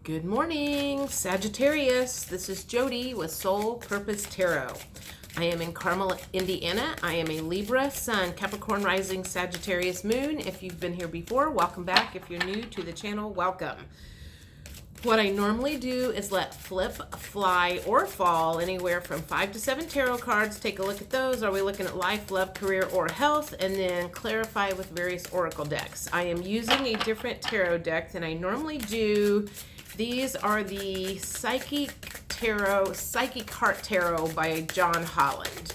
Good morning, Sagittarius. This is Jody with Soul Purpose Tarot. I am in Carmel, Indiana. I am a Libra, Sun, Capricorn Rising, Sagittarius Moon. If you've been here before, welcome back. If you're new to the channel, welcome. What I normally do is let flip, fly, or fall anywhere from 5 to 7 tarot cards. Take a look at those. Are we looking at life, love, career, or health? And then clarify with various oracle decks. I am using a different tarot deck than I normally do. These are the Psychic Heart Tarot by John Holland.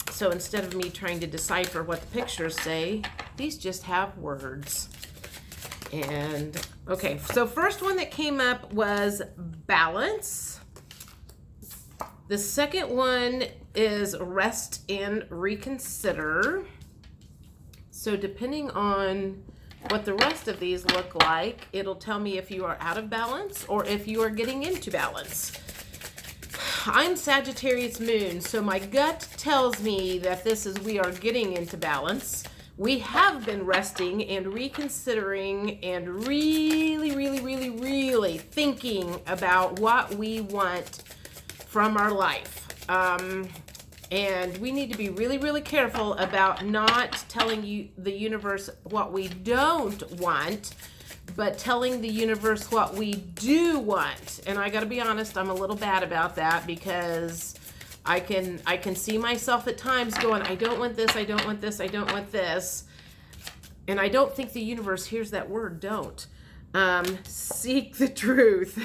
So instead of me trying to decipher what the pictures say, these just have words. And okay, so first one that came up was balance. The second one is rest and reconsider. So depending on what the rest of these look like, it'll tell me if you are out of balance or if you are getting into balance. I'm Sagittarius Moon, so my gut tells me that we are getting into balance. We have been resting and reconsidering and really thinking about what we want from our life. And we need to be really careful about not telling the universe what we don't want, but telling the universe what we do want. And I gotta be honest, I'm a little bad about that because I can see myself at times going, I don't want this, I don't want this, I don't want this. And I don't think the universe hears that word, don't. Seek the truth.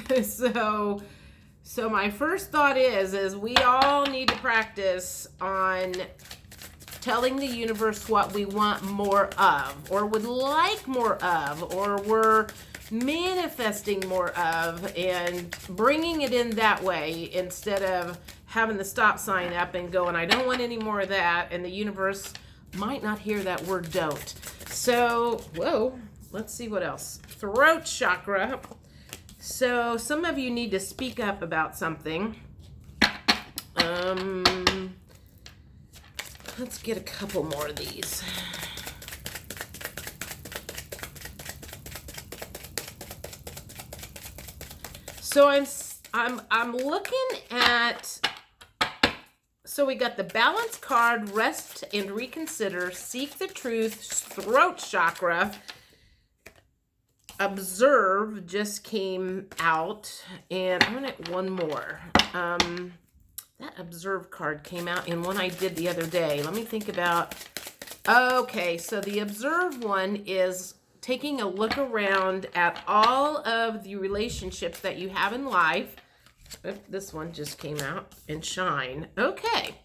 So my first thought is we all need to practice on telling the universe what we want more of, or would like more of, or we're manifesting more of, and bringing it in that way instead of having the stop sign up and going, I don't want any more of that, and the universe might not hear that word don't. So, whoa, let's see what else. Throat chakra. So some of you need to speak up about something. Let's get a couple more of these. So I'm looking at, so we got the balance card, rest and reconsider, seek the truth, throat chakra, observe just came out, and I'm gonna get one more. That observe card came out in one I did the other day. Let me think about, okay, so the observe one is taking a look around at all of the relationships that you have in life. This one just came out, and shine. Okay.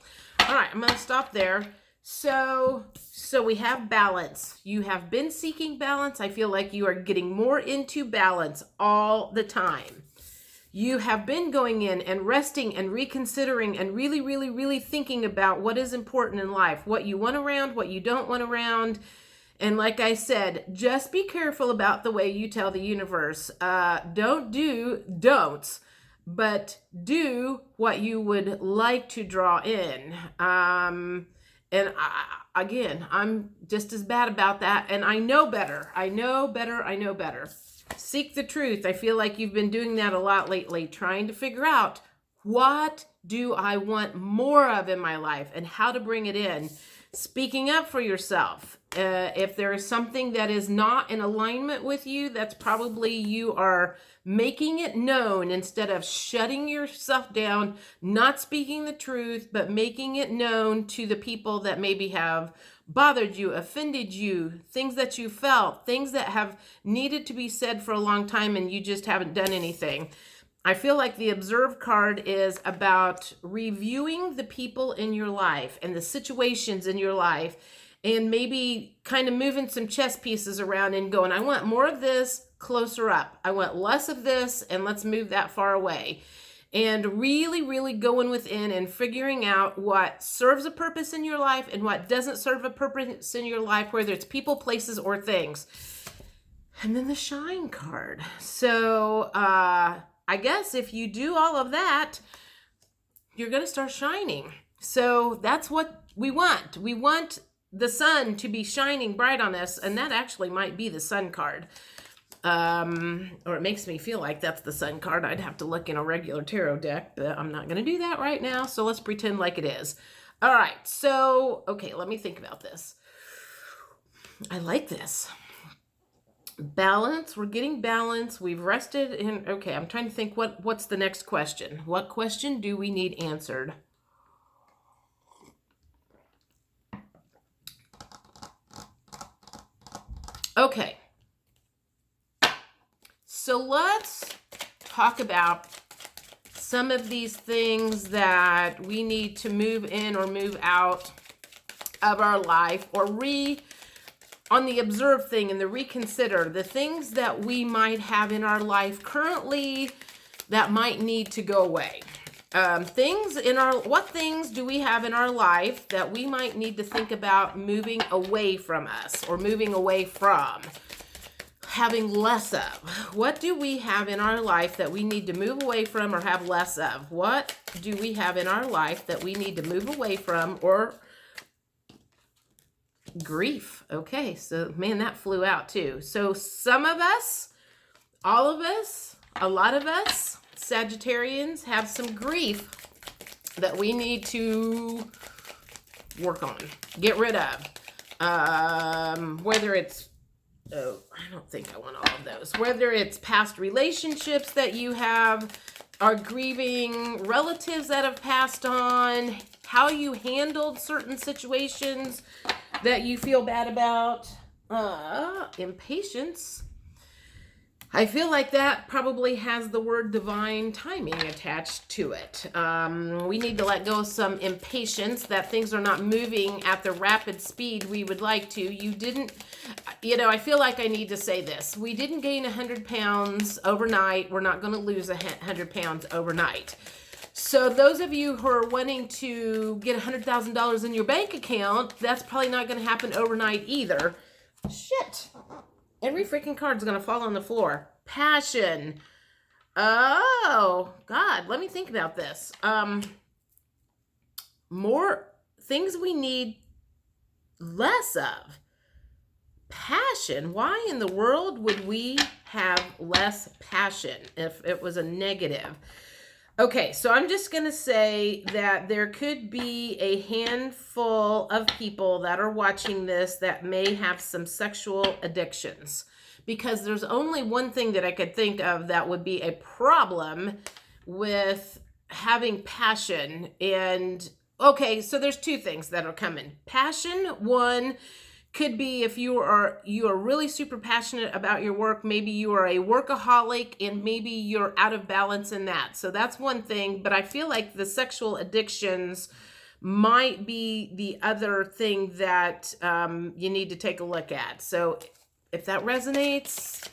All right, I'm going to stop there. So we have balance. You have been seeking balance. I feel like you are getting more into balance all the time. You have been going in and resting and reconsidering and really thinking about what is important in life, what you want around, what you don't want around. And like I said, just be careful about the way you tell the universe. Don't do don'ts, but do what you would like to draw in. Again, I'm just as bad about that, and I know better. I know better. Seek the truth. I feel like you've been doing that a lot lately, trying to figure out what do I want more of in my life and how to bring it in. Speaking up for yourself. If there is something that is not in alignment with you, that's probably you are making it known instead of shutting yourself down, not speaking the truth, but making it known to the people that maybe have bothered you, offended you, things that you felt, things that have needed to be said for a long time and you just haven't done anything. I feel like the observe card is about reviewing the people in your life and the situations in your life, and maybe kind of moving some chess pieces around and going, I want more of this, closer up. I want less of this, and let's move that far away. And really going within and figuring out what serves a purpose in your life and what doesn't serve a purpose in your life, whether it's people, places, or things. And then the shine card. So I guess if you do all of that, you're going to start shining. So that's what we want. We want the sun to be shining bright on us, and that actually might be the sun card. Or it makes me feel like that's the Sun card. I'd have to look in a regular tarot deck, but I'm not going to do that right now. So let's pretend like it is. All right. So, okay, let me think about this. I like this. Balance. We're getting balance. We've rested in. Okay, I'm trying to think what's the next question. What question do we need answered? Okay. So let's talk about some of these things that we need to move in or move out of our life, or on the observe thing and the reconsider, the things that we might have in our life currently that might need to go away. What things do we have in our life that we might need to think about moving away from us, or moving away from, having less of? What do we have in our life that we need to move away from or have less of? What do we have in our life that we need to move away from, or grief? Okay, so man, that flew out too. So some of us, all of us, a lot of us, Sagittarians, have some grief that we need to work on, get rid of. Whether it's, oh, I don't think I want all of those. Whether it's past relationships that you have, are grieving relatives that have passed on, how you handled certain situations that you feel bad about, impatience. I feel like that probably has the word divine timing attached to it. We need to let go of some impatience, that things are not moving at the rapid speed we would like to. I feel like I need to say this. We didn't gain 100 pounds overnight. We're not going to lose 100 pounds overnight. So those of you who are wanting to get $100,000 in your bank account, that's probably not going to happen overnight either. Shit. Every freaking card's going to fall on the floor. Passion. Oh, God. Let me think about this. More things we need less of. Passion. Why in the world would we have less passion if it was a negative? Okay, so I'm just going to say that there could be a handful of people that are watching this that may have some sexual addictions, because there's only one thing that I could think of that would be a problem with having passion. And okay, so there's two things that are coming. Passion, one, could be if you are really super passionate about your work. Maybe you are a workaholic and maybe you're out of balance in that. So that's one thing. But I feel like the sexual addictions might be the other thing that you need to take a look at. So if that resonates,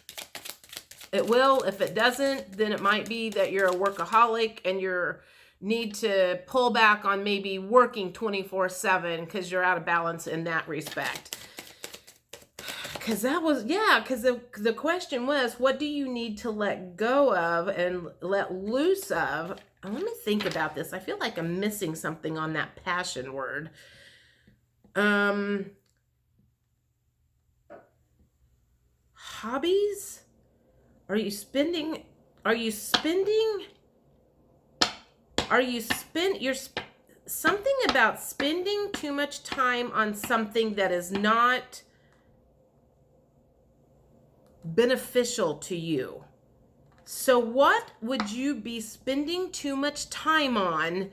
it will. If it doesn't, then it might be that you're a workaholic and you're need to pull back on maybe working 24/7 because you're out of balance in that respect. Because that was, because the question was, what do you need to let go of and let loose of? Let me think about this. I feel like I'm missing something on that passion word. Hobbies? Something about spending too much time on something that is not beneficial to you. So what would you be spending too much time on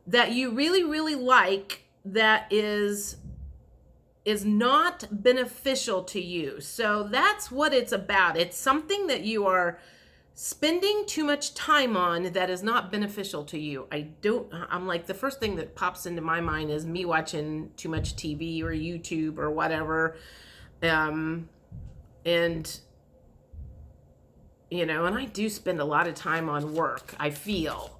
that you really, really like that is not beneficial to you? So that's what it's about. It's something that you are spending too much time on that is not beneficial to you. I'm like, the first thing that pops into my mind is me watching too much TV or YouTube or whatever. And I do spend a lot of time on work. I feel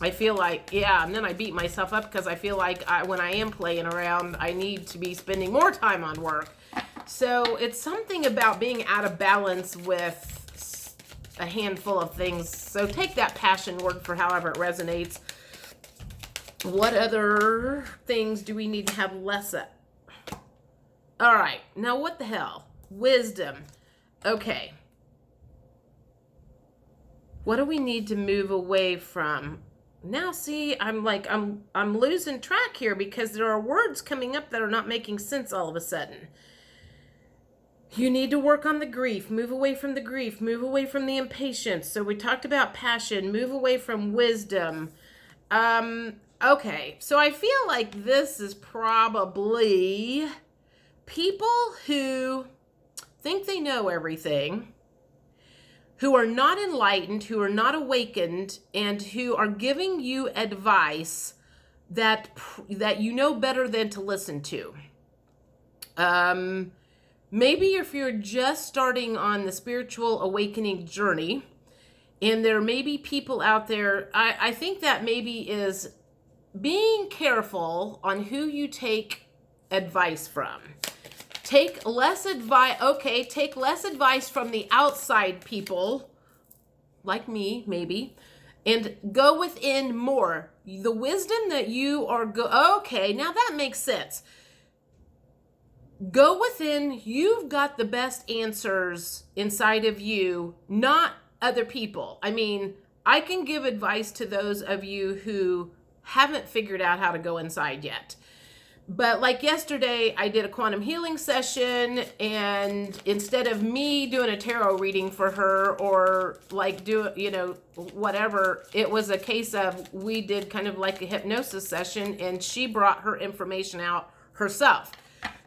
like, and then I beat myself up because I feel like when I am playing around, I need to be spending more time on work. So it's something about being out of balance with a handful of things. So take that passion word for however it resonates. What other things do we need to have less of? All right, now what the hell? Wisdom. Okay. What do we need to move away from? Now, see, I'm losing track here because there are words coming up that are not making sense all of a sudden. You need to work on the grief. Move away from the grief. Move away from the impatience. So we talked about passion. Move away from wisdom. Okay. So I feel like this is probably people who think they know everything, who are not enlightened, who are not awakened, and who are giving you advice that you know better than to listen to. Maybe if you're just starting on the spiritual awakening journey, and there may be people out there, I think that maybe is being careful on who you take advice from. Take less advice, take less advice from the outside people, like me, maybe, and go within more. The wisdom that you are, now that makes sense. Go within, you've got the best answers inside of you, not other people. I mean, I can give advice to those of you who haven't figured out how to go inside yet. But like yesterday, I did a quantum healing session, and instead of me doing a tarot reading for her or like whatever, it was a case of we did kind of like a hypnosis session, and she brought her information out herself.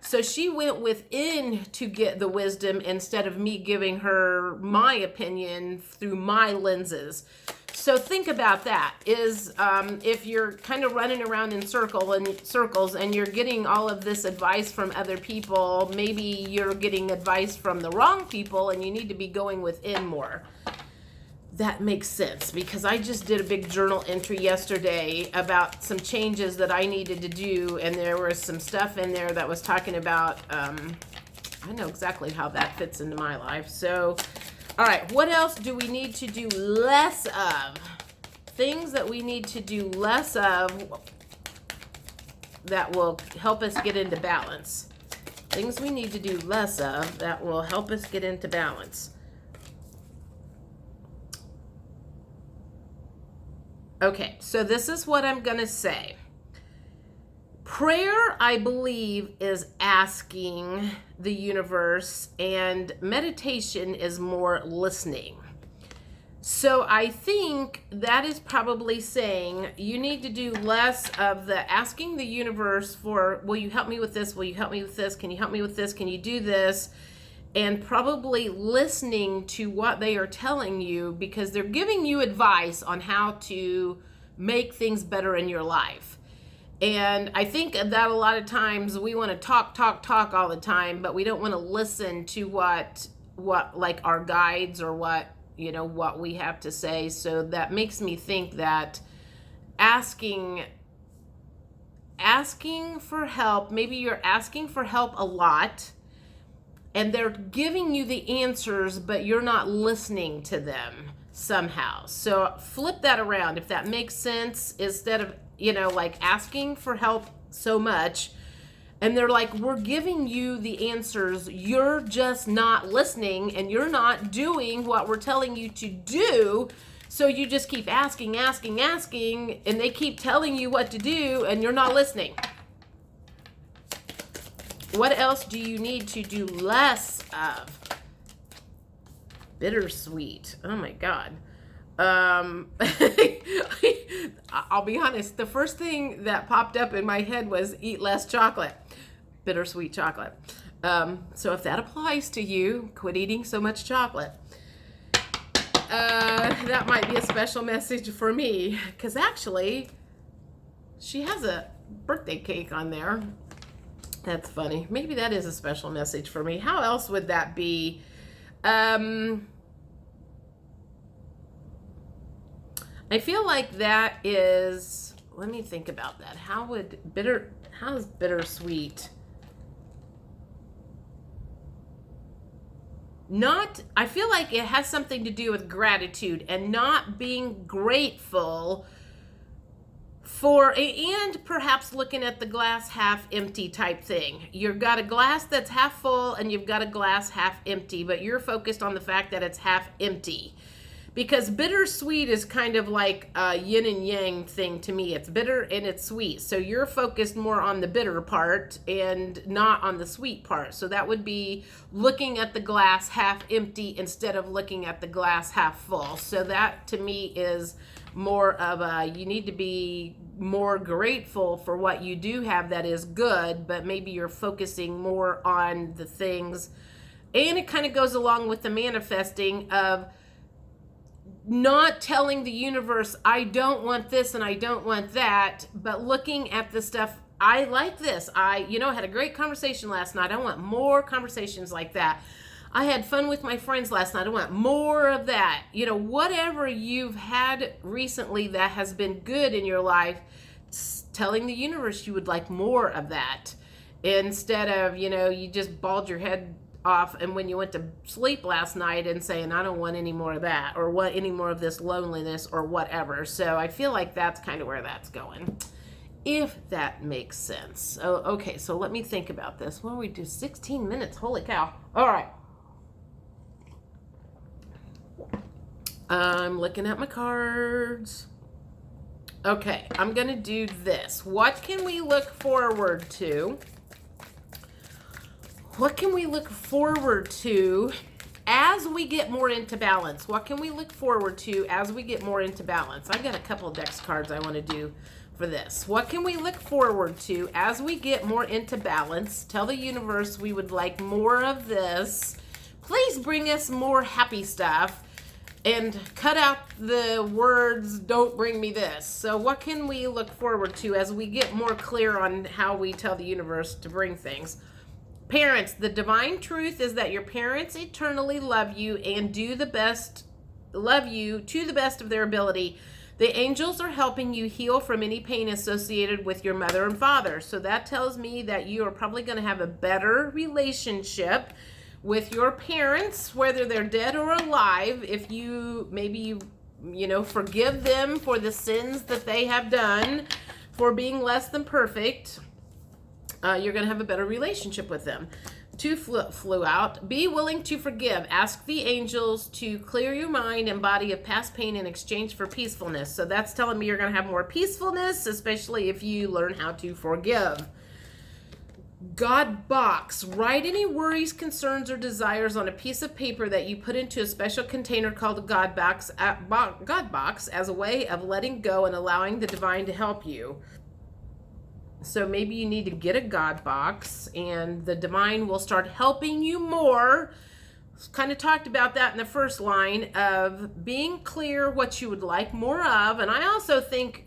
So she went within to get the wisdom instead of me giving her my opinion through my lenses. So think about that. If you're kind of running around in circles and you're getting all of this advice from other people, maybe you're getting advice from the wrong people and you need to be going within more. That makes sense, because I just did a big journal entry yesterday about some changes that I needed to do, and there was some stuff in there that was talking about, I know exactly how that fits into my life. So, all right, what else do we need to do less of? Things that we need to do less of that will help us get into balance. Things we need to do less of that will help us get into balance. Okay, so this is what I'm going to say. Prayer, I believe, is asking the universe, and meditation is more listening. So I think that is probably saying you need to do less of the asking the universe for, will you help me with this? Will you help me with this? Can you help me with this? Can you do this? And probably listening to what they are telling you, because they're giving you advice on how to make things better in your life. And I think that a lot of times we want to talk all the time, but we don't want to listen to what like our guides or what we have to say. So that makes me think that asking for help, maybe you're asking for help a lot, and they're giving you the answers, but you're not listening to them somehow. So flip that around, if that makes sense. Instead of, like asking for help so much, and they're like, we're giving you the answers, you're just not listening, and you're not doing what we're telling you to do. So you just keep asking, and they keep telling you what to do, and you're not listening. What else do you need to do less of? Bittersweet. Oh my God. I'll be honest. The first thing that popped up in my head was eat less chocolate. Bittersweet chocolate. So if that applies to you, quit eating so much chocolate. That might be a special message for me, because actually she has a birthday cake on there. That's funny. Maybe that is a special message for me. How else would that be? I feel like that is, let me think about that. How is bittersweet? I feel like it has something to do with gratitude and not being grateful and perhaps looking at the glass half empty type thing. You've got a glass that's half full and you've got a glass half empty, but you're focused on the fact that it's half empty. Because bittersweet is kind of like a yin and yang thing to me. It's bitter and it's sweet. So you're focused more on the bitter part and not on the sweet part. So that would be looking at the glass half empty instead of looking at the glass half full. So that to me is more of a, you need to be more grateful for what you do have that is good, but maybe you're focusing more on the things. And it kind of goes along with the manifesting of not telling the universe, I don't want this and I don't want that, but looking at the stuff, I like this. I had a great conversation last night. I want more conversations like that. I had fun with my friends last night. I want more of that. Whatever you've had recently that has been good in your life, telling the universe you would like more of that instead of, you just balled your head off and when you went to sleep last night and saying, I don't want any more of that or want any more of this loneliness or whatever. So I feel like that's kind of where that's going, if that makes sense. Oh, okay, so let me think about this. What do we do? 16 minutes. Holy cow. All right. I'm looking at my cards. Okay, I'm going to do this. What can we look forward to? What can we look forward to as we get more into balance? What can we look forward to as we get more into balance? I've got a couple of dex cards I want to do for this. What can we look forward to as we get more into balance? Tell the universe we would like more of this. Please bring us more happy stuff and cut out the words, don't bring me this. So what can we look forward to as we get more clear on how we tell the universe to bring things? Parents, the divine truth is that your parents eternally love you and love you to the best of their ability. The angels are helping you heal from any pain associated with your mother and father. So that tells me that you are probably going to have a better relationship with your parents, whether they're dead or alive. If you maybe, forgive them for the sins that they have done, for being less than perfect, you're going to have a better relationship with them. 2 flew out. Be willing to forgive. Ask the angels to clear your mind and body of past pain in exchange for peacefulness. So that's telling me you're going to have more peacefulness, especially if you learn how to forgive. God box. Write any worries, concerns, or desires on a piece of paper that you put into a special container called a God box as a way of letting go and allowing the divine to help you. So maybe you need to get a God box and the divine will start helping you more. Kind of talked about that in the first line of being clear what you would like more of. And I also think,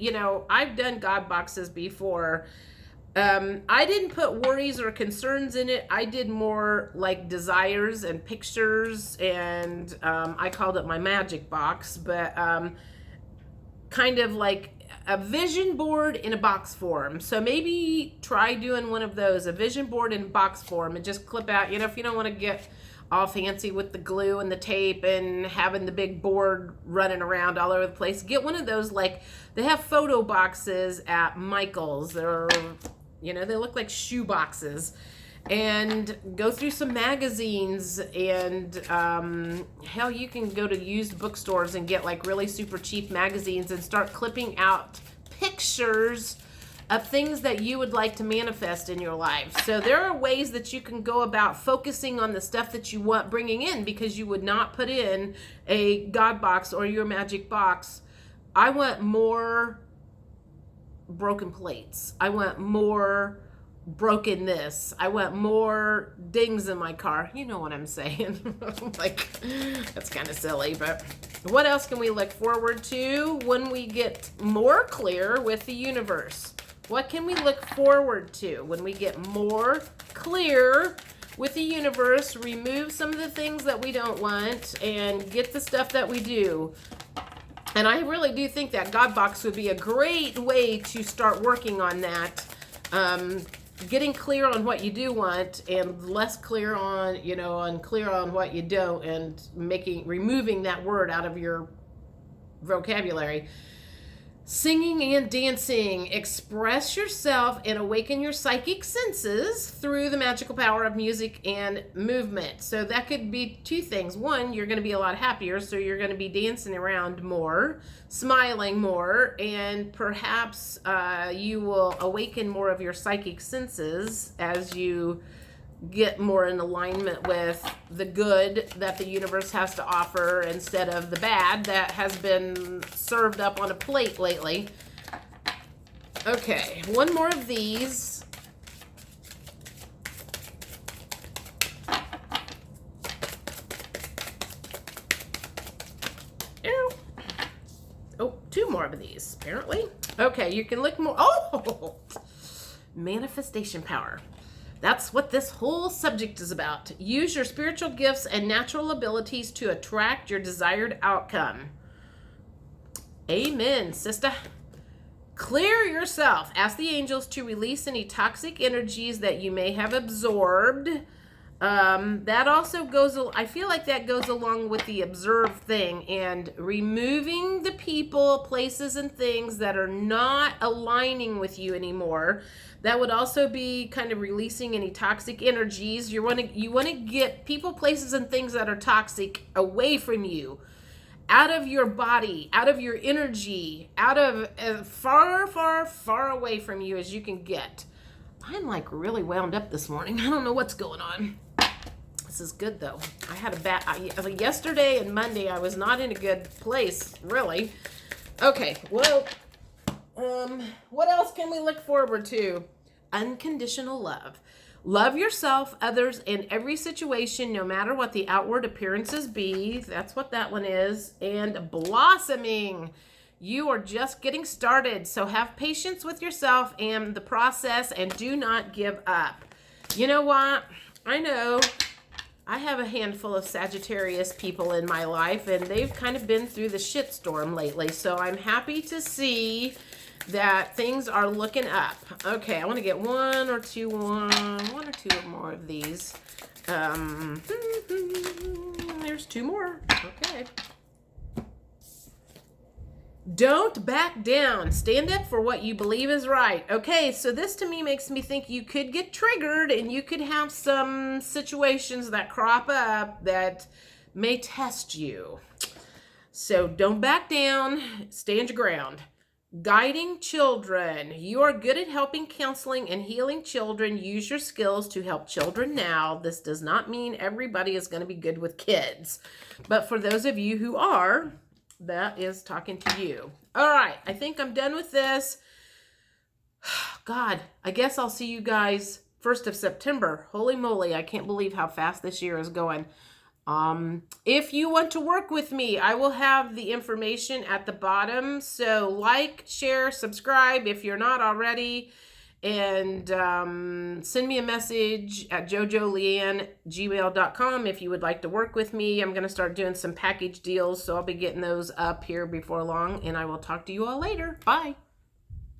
I've done God boxes before. I didn't put worries or concerns in it. I did more like desires and pictures, and I called it my magic box, but kind of like a vision board in a box form. So maybe try doing one of those, a vision board in box form, and just clip out, if you don't want to get all fancy with the glue and the tape and having the big board running around all over the place, get one of those, like they have photo boxes at Michael's. They're, they look like shoe boxes. And go through some magazines, and hell, you can go to used bookstores and get like really super cheap magazines and start clipping out pictures of things that you would like to manifest in your life. So there are ways that you can go about focusing on the stuff that you want bringing in, because you would not put in a God box or your magic box, I want more broken plates. I want more broken this. I want more dings in my car. You know what I'm saying? Like, that's kind of silly, but what else can we look forward to when we get more clear with the universe? What can we look forward to when we get more clear with the universe? Remove some of the things that we don't want and get the stuff that we do. And I really do think that God box would be a great way to start working on that. Getting clear on what you do want and less clear on, unclear on what you don't, and removing that word out of your vocabulary. Singing and dancing. Express yourself and awaken your psychic senses through the magical power of music and movement. So that could be two things. One, you're going to be a lot happier, so you're going to be dancing around more, smiling more, and perhaps you will awaken more of your psychic senses as you get more in alignment with the good that the universe has to offer instead of the bad that has been served up on a plate lately. Okay, one more of these. Oh, two more of these, apparently. Okay, you can look more. Oh, manifestation power. That's what this whole subject is about. Use your spiritual gifts and natural abilities to attract your desired outcome. Amen, sister. Clear yourself. Ask the angels to release any toxic energies that you may have absorbed. That also goes, I feel like that goes along with the observe thing and removing the people, places, and things that are not aligning with you anymore. That would also be kind of releasing any toxic energies. You want to get people, places, and things that are toxic away from you, out of your body, out of your energy, out of as far, far, far away from you as you can get. I'm like really wound up this morning. I don't know what's going on. This is good though. I had a bad, yesterday and Monday I was not in a good place, really. Okay, well, what else can we look forward to? Unconditional love. Love yourself, others, and every situation, no matter what the outward appearances be. That's what that one is. And blossoming. You are just getting started, so have patience with yourself and the process and do not give up. You know what? I know I have a handful of Sagittarius people in my life, and they've kind of been through the shitstorm lately, so I'm happy to see that things are looking up. Okay, I want to get one or two more of these. There's two more. Okay. Don't back down. Stand up for what you believe is right. Okay, so this to me makes me think you could get triggered and you could have some situations that crop up that may test you. So don't back down. Stand your ground. Guiding children. You are good at helping, counseling, and healing children. Use your skills to help children now. This does not mean everybody is going to be good with kids. But for those of you who are, that is talking to you. All right, I think I'm done with this. God, I guess I'll see you guys 1st of September. Holy moly, I can't believe how fast this year is going. If you want to work with me, I will have the information at the bottom. So like, share, subscribe if you're not already, and send me a message at jojolian@gmail.com if you would like to work with me. I'm going to start doing some package deals, so I'll be getting those up here before long, and I will talk to you all later. Bye.